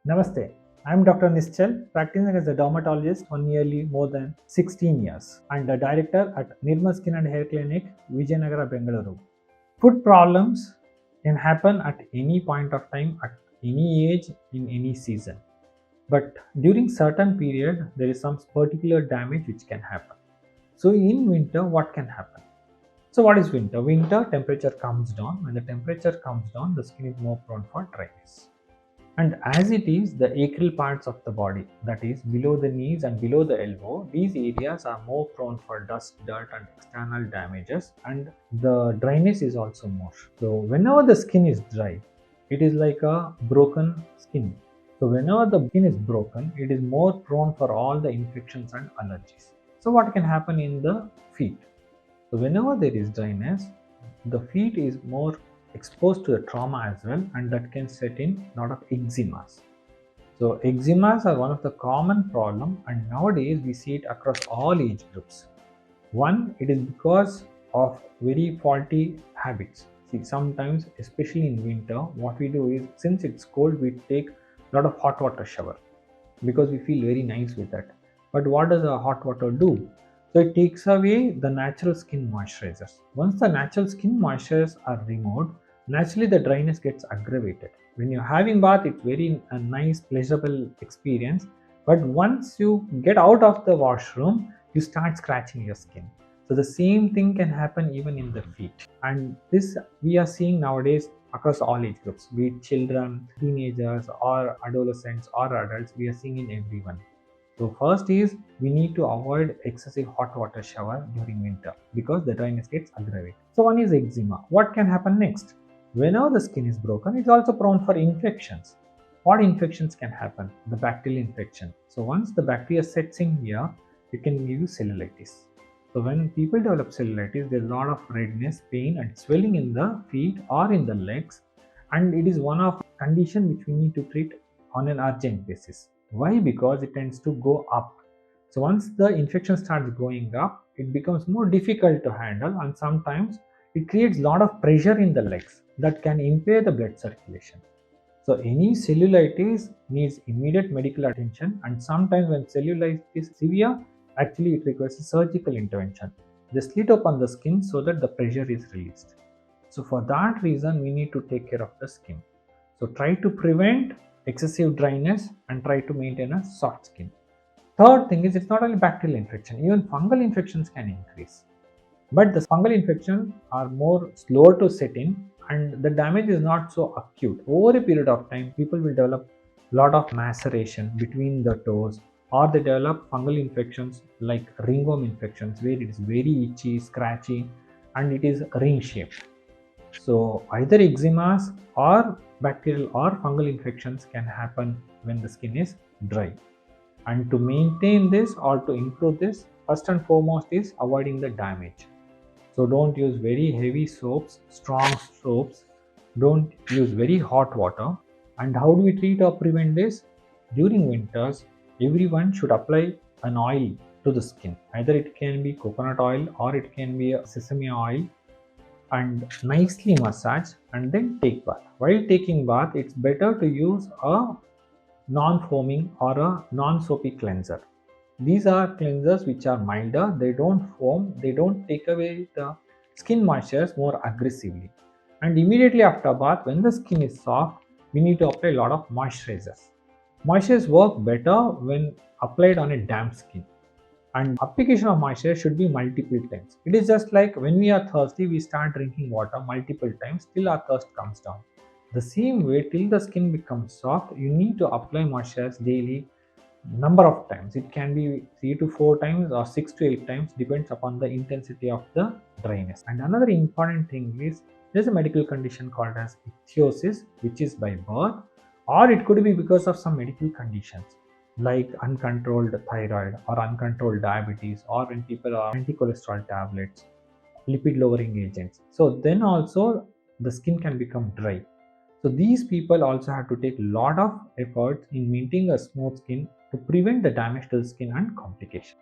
Namaste. I am Dr. Nischal, practicing as a dermatologist for nearly more than 16 years and a director at Nirmal Skin and Hair Clinic, Vijayanagar, Bangalore. Food problems can happen at any point of time, at any age, in any season. But during certain period, there is some particular damage which can happen. So in winter, what can happen? So what is winter? Winter temperature comes down. When the temperature comes down, the skin is more prone for dryness. And as it is, the acral parts of the body, that is below the knees and below the elbow, these areas are more prone for dust, dirt and external damages, and the dryness is also more. So whenever the skin is dry, it is like a broken skin. So whenever the skin is broken, it is more prone for all the infections and allergies. So what can happen in the feet? So whenever there is dryness, the feet is more exposed to the trauma as well, and that can set in a lot of eczemas. So eczemas are one of the common problem, and nowadays we see it across all age groups. One, it is because of very faulty habits. See, sometimes, especially in winter, what we do is, since it's cold, we take a lot of hot water shower because we feel very nice with that. But what does a hot water do? So it takes away the natural skin moisturizers. Once the natural skin moisturizers are removed, naturally the dryness gets aggravated. When you're having bath, it's very a nice, pleasurable experience. But once you get out of the washroom, you start scratching your skin. So the same thing can happen even in the feet. And this we are seeing nowadays across all age groups, be it children, teenagers, or adolescents, or adults, we are seeing in everyone. So first is we need to avoid excessive hot water shower during winter because the dryness gets aggravated. So one is eczema. What can happen next? Whenever the skin is broken, it's also prone for infections. What infections can happen? The bacterial infection. So once the bacteria sets in here, it can give you cellulitis. So when people develop cellulitis, there's a lot of redness, pain and swelling in the feet or in the legs, and it is one of condition which we need to treat on an urgent basis. Why? Because it tends to go up. So once the infection starts going up, it becomes more difficult to handle, and sometimes it creates a lot of pressure in the legs that can impair the blood circulation. So any cellulitis needs immediate medical attention, and sometimes when cellulitis is severe, actually it requires a surgical intervention. They slit open the skin so that the pressure is released. So for that reason, we need to take care of the skin. So try to prevent excessive dryness and try to maintain a soft skin. Third thing is, it's not only bacterial infection, even fungal infections can increase. But the fungal infections are more slower to set in, and the damage is not so acute. Over a period of time, people will develop a lot of maceration between the toes, or they develop fungal infections like ringworm infections where it is very itchy, scratchy, and it is ring shaped. So either eczemas or bacterial or fungal infections can happen when the skin is dry. And to maintain this or to improve this, first and foremost is avoiding the damage. So don't use very heavy soaps, strong soaps. Don't use very hot water. And how do we treat or prevent this? During winters, everyone should apply an oil to the skin. Either it can be coconut oil or it can be a sesame oil, and nicely massage and then take bath. While taking bath, it's better to use a non-foaming or a non-soapy cleanser. These are cleansers which are milder, they don't foam, they don't take away the skin moisture more aggressively. And immediately after bath, when the skin is soft, we need to apply a lot of moisturizers. Moisturizers work better when applied on a damp skin. And application of moisture should be multiple times. It is just like when we are thirsty, we start drinking water multiple times till our thirst comes down. The same way, till the skin becomes soft, you need to apply moistures daily, number of times. It can be 3 to 4 times or 6 to 8 times, depends upon the intensity of the dryness. And another important thing is, there's a medical condition called as ichthyosis, which is by birth, or it could be because of some medical conditions like uncontrolled thyroid or uncontrolled diabetes, or when people are anti-cholesterol tablets, lipid lowering agents. So then also the skin can become dry. So these people also have to take a lot of effort in maintaining a smooth skin to prevent the damage to the skin and complications.